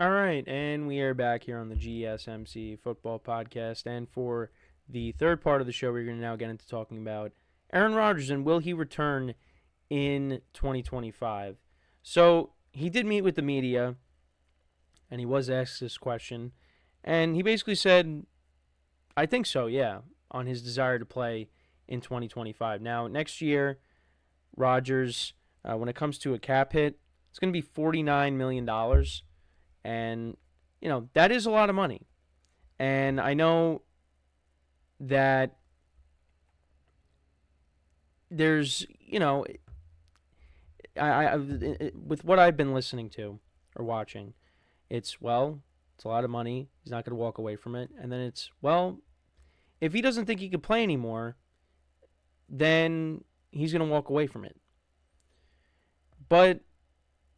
All right, and we are back here on the GSMC Football Podcast. And for the third part of the show, we're going to now get into talking about Aaron Rodgers and will he return in 2025. So he did meet with the media, and he was asked this question, and he basically said, I think so, yeah, on his desire to play in 2025. Now, next year, Rodgers, when it comes to a cap hit, it's going to be $49 million dollars. And, that is a lot of money. And I know that there's, with what I've been listening to or watching, it's a lot of money. He's not going to walk away from it. And then it's, if he doesn't think he can play anymore, then he's going to walk away from it. But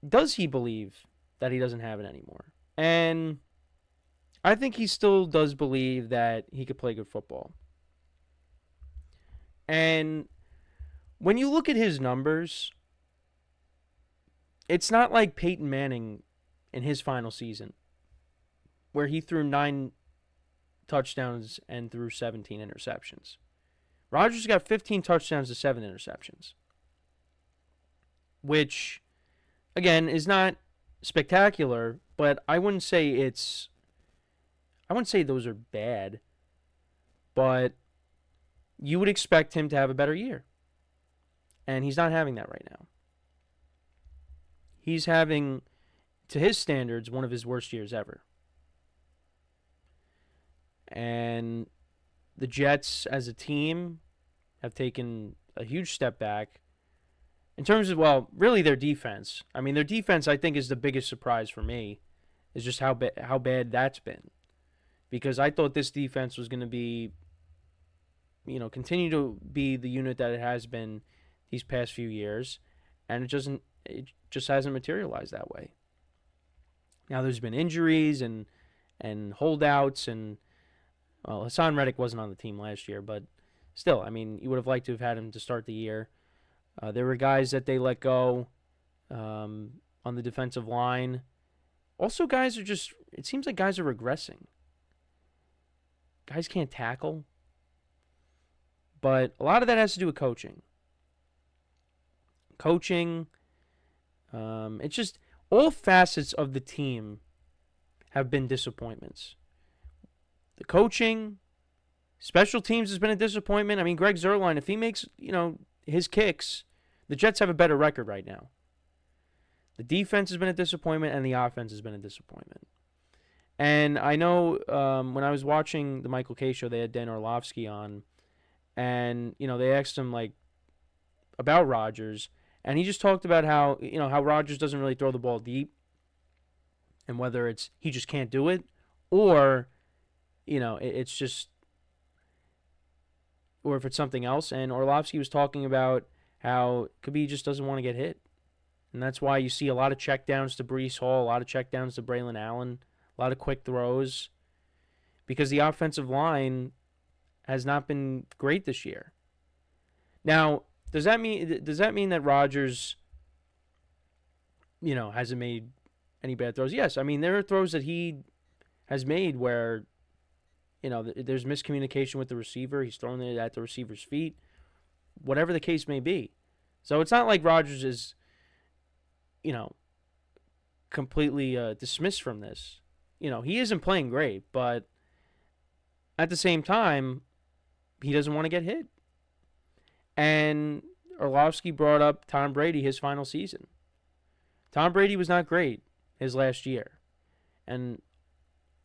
does he believe that he doesn't have it anymore? And I think he still does believe that he could play good football. And when you look at his numbers, it's not like Peyton Manning in his final season, where he threw 9 touchdowns and threw 17 interceptions. Rodgers got 15 touchdowns to 7 interceptions, which, again, is not spectacular, but I wouldn't say those are bad, but you would expect him to have a better year. And he's not having that right now. He's having, to his standards, one of his worst years ever. And the Jets as a team have taken a huge step back in terms of, really their defense. I mean, their defense, I think, is the biggest surprise for me, is just how bad that's been. Because I thought this defense was going to be, continue to be the unit that it has been these past few years, and it just hasn't materialized that way. Now there's been injuries and holdouts, and Hassan Reddick wasn't on the team last year, but still, I mean, you would have liked to have had him to start the year. There were guys that they let go on the defensive line. Also, it seems like guys are regressing. Guys can't tackle. But a lot of that has to do with coaching. It's just all facets of the team have been disappointments. The coaching, special teams has been a disappointment. I mean, Greg Zuerlein, if he makes, his kicks, the Jets have a better record right now. The defense has been a disappointment, and the offense has been a disappointment. And I know when I was watching the Michael Kay show, they had Dan Orlovsky on, and they asked him about Rodgers, and he just talked about how Rodgers doesn't really throw the ball deep, and whether it's he just can't do it, or it's just, or if it's something else. And Orlovsky was talking about how it could be he just doesn't want to get hit. And that's why you see a lot of checkdowns to Breece Hall, a lot of checkdowns to Braylon Allen, a lot of quick throws, because the offensive line has not been great this year. Now, does that mean that Rodgers, hasn't made any bad throws? Yes. I mean, there are throws that he has made where, there's miscommunication with the receiver. He's throwing it at the receiver's feet, whatever the case may be. So it's not like Rodgers is, completely dismissed from this. He isn't playing great, but at the same time, he doesn't want to get hit. And Orlovsky brought up Tom Brady, his final season. Tom Brady was not great his last year. And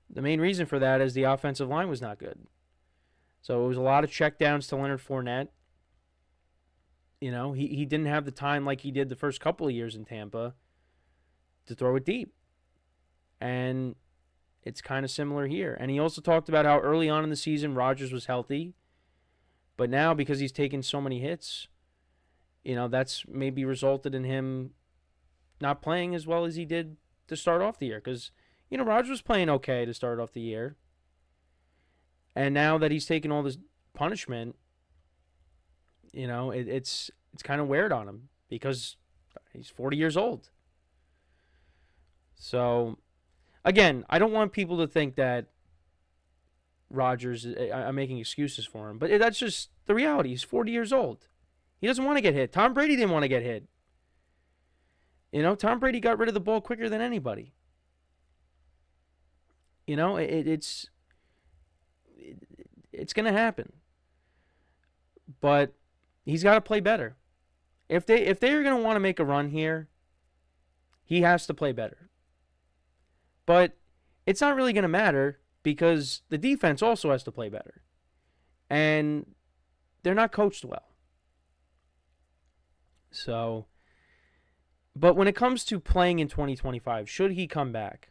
the main reason for that is the offensive line was not good. So it was a lot of checkdowns to Leonard Fournette. He didn't have the time like he did the first couple of years in Tampa to throw it deep. And it's kind of similar here. And he also talked about how early on in the season Rodgers was healthy. But now, because he's taken so many hits, that's maybe resulted in him not playing as well as he did to start off the year. Because, Rodgers was playing okay to start off the year. And now that he's taken all this punishment, it's kind of weird on him because he's 40 years old. So again, I don't want people to think that Rodgers, I'm making excuses for him, but that's just the reality. He's 40 years old. He doesn't want to get hit. Tom Brady didn't want to get hit. Tom Brady got rid of the ball quicker than anybody. It's going to happen. But he's got to play better. If they're going to want to make a run here, he has to play better. But it's not really going to matter because the defense also has to play better. And they're not coached well. So, but when it comes to playing in 2025, should he come back?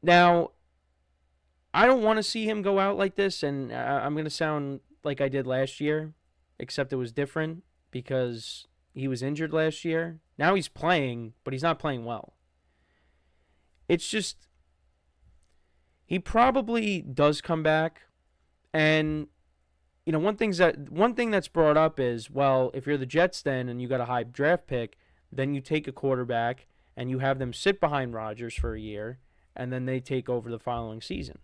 Now, I don't want to see him go out like this, and I'm going to sound like I did last year, except it was different because he was injured last year. Now he's playing, but he's not playing well. It's just, he probably does come back, and one thing that's brought up is, well, if you're the Jets then and you got a high draft pick, then you take a quarterback and you have them sit behind Rodgers for a year, and then they take over the following season,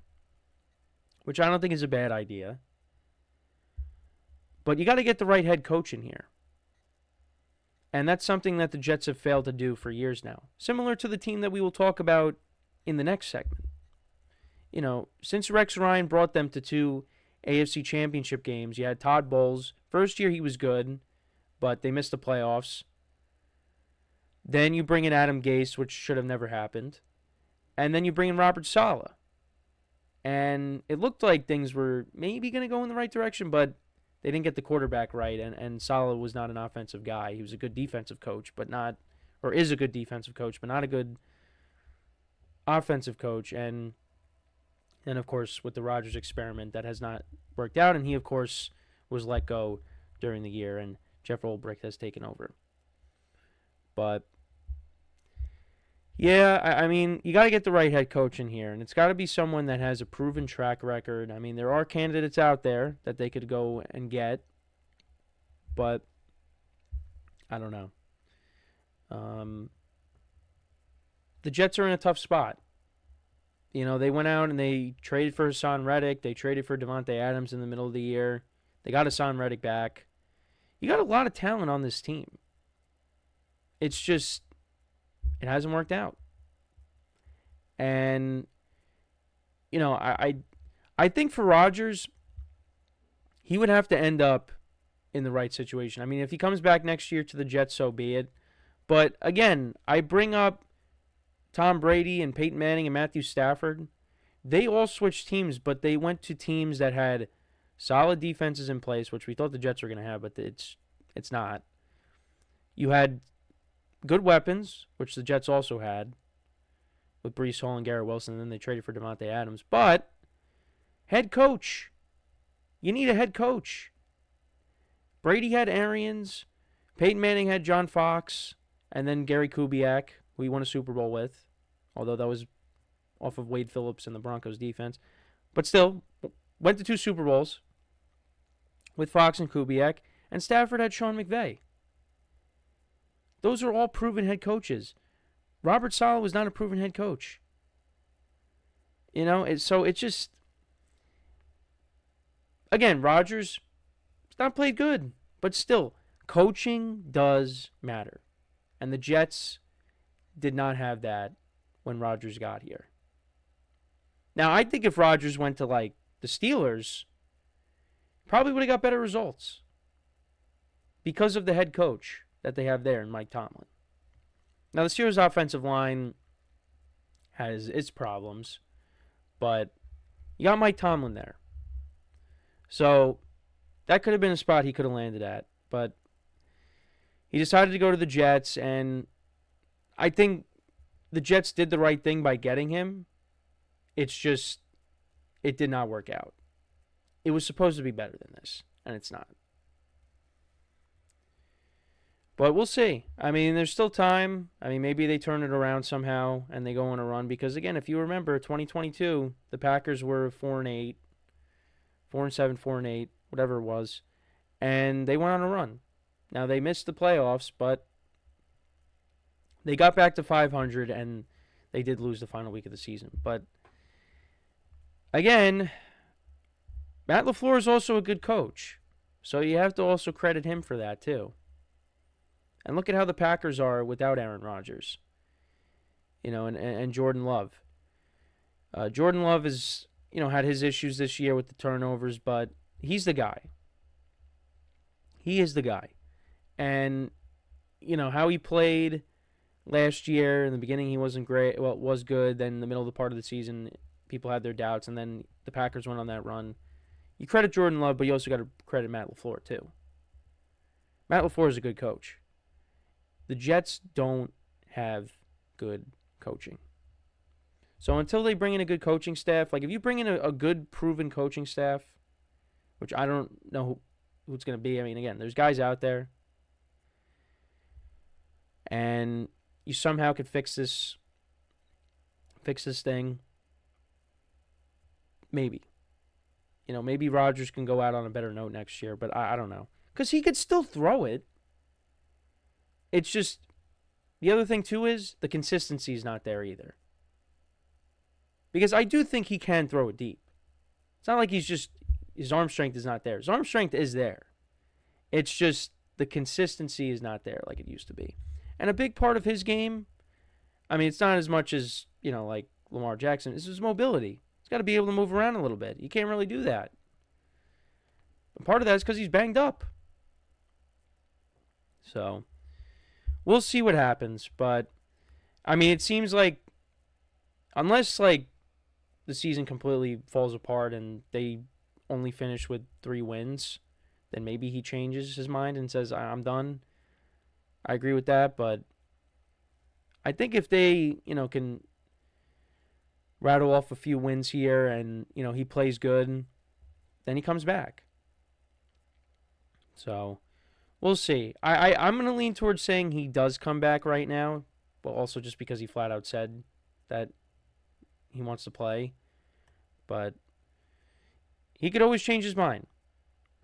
which I don't think is a bad idea. But you got to get the right head coach in here. And that's something that the Jets have failed to do for years now. Similar to the team that we will talk about in the next segment. Since Rex Ryan brought them to 2 AFC Championship games, you had Todd Bowles. First year he was good, but they missed the playoffs. Then you bring in Adam Gase, which should have never happened. And then you bring in Robert Saleh. And it looked like things were maybe going to go in the right direction, but they didn't get the quarterback right, and Saleh was not an offensive guy. He was a good defensive coach, is a good defensive coach, but not a good offensive coach. And then, of course, with the Rodgers experiment, that has not worked out, and he, of course, was let go during the year, and Jeff Ulbrich has taken over. But yeah, I mean, you got to get the right head coach in here, and it's got to be someone that has a proven track record. I mean, there are candidates out there that they could go and get, but I don't know. The Jets are in a tough spot. They went out and they traded for Hassan Reddick. They traded for Devontae Adams in the middle of the year. They got Hassan Reddick back. You got a lot of talent on this team. It's just, it hasn't worked out. And, I think for Rodgers, he would have to end up in the right situation. I mean, if he comes back next year to the Jets, so be it. But, again, I bring up Tom Brady and Peyton Manning and Matthew Stafford. They all switched teams, but they went to teams that had solid defenses in place, which we thought the Jets were going to have, but it's not. You had good weapons, which the Jets also had, with Breece Hall and Garrett Wilson, and then they traded for Devontae Adams. But, head coach. You need a head coach. Brady had Arians. Peyton Manning had John Fox, and then Gary Kubiak, who he won a Super Bowl with, although that was off of Wade Phillips and the Broncos defense. But still, went to 2 Super Bowls with Fox and Kubiak, and Stafford had Sean McVay. Those are all proven head coaches. Robert Saleh was not a proven head coach. So it's just, again, Rodgers, it's not played good, but still, coaching does matter. And the Jets did not have that when Rodgers got here. Now, I think if Rodgers went to, the Steelers, probably would have got better results because of the head coach that they have there in Mike Tomlin. Now, the Steelers' offensive line has its problems, but you got Mike Tomlin there. So, that could have been a spot he could have landed at, but he decided to go to the Jets, and I think the Jets did the right thing by getting him. It's just, it did not work out. It was supposed to be better than this, and it's not. But we'll see. I mean, there's still time. I mean, maybe they turn it around somehow and they go on a run. Because, again, if you remember, 2022, the Packers were 4-8, 4-7, 4-8, whatever it was. And they went on a run. Now, they missed the playoffs, but they got back to 500, and they did lose the final week of the season. But again, Matt LaFleur is also a good coach. So you have to also credit him for that too. And look at how the Packers are without Aaron Rodgers. And Jordan Love. Jordan Love has, had his issues this year with the turnovers, but he's the guy. He is the guy. And, how he played last year, in the beginning he wasn't great. Well, it was good. Then in the middle of the part of the season, people had their doubts, and then the Packers went on that run. You credit Jordan Love, but you also got to credit Matt LaFleur too. Matt LaFleur is a good coach. The Jets don't have good coaching. So until they bring in a good coaching staff, like if you bring in a good, proven coaching staff, which I don't know who it's going to be. I mean, again, there's guys out there. And you somehow could fix this thing. Maybe. Maybe Rodgers can go out on a better note next year, but I don't know. Because he could still throw it. It's just, the other thing too is the consistency is not there either. Because I do think he can throw it deep. It's not like his arm strength is not there. His arm strength is there. It's just the consistency is not there like it used to be. And a big part of his game, I mean, it's not as much as, like Lamar Jackson, it's his mobility. He's got to be able to move around a little bit. He can't really do that. And part of that is because he's banged up. So, we'll see what happens. But, I mean, it seems like, unless, like, the season completely falls apart and they only finish with 3 wins, then maybe he changes his mind and says, I'm done. I agree with that, but I think if they, can rattle off a few wins here and, he plays good, then he comes back. So, we'll see. I'm going to lean towards saying he does come back right now, but also just because he flat out said that he wants to play. But he could always change his mind.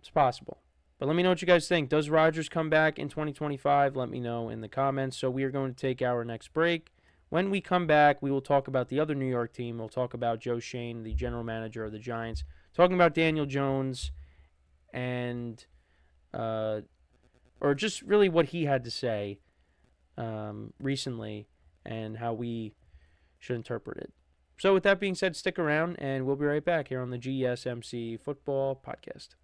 It's possible. But let me know what you guys think. Does Rodgers come back in 2025? Let me know in the comments. So we are going to take our next break. When we come back, we will talk about the other New York team. We'll talk about Joe Schoen, the general manager of the Giants. Talking about Daniel Jones and, or just really what he had to say recently and how we should interpret it. So with that being said, stick around and we'll be right back here on the GSMC Football Podcast.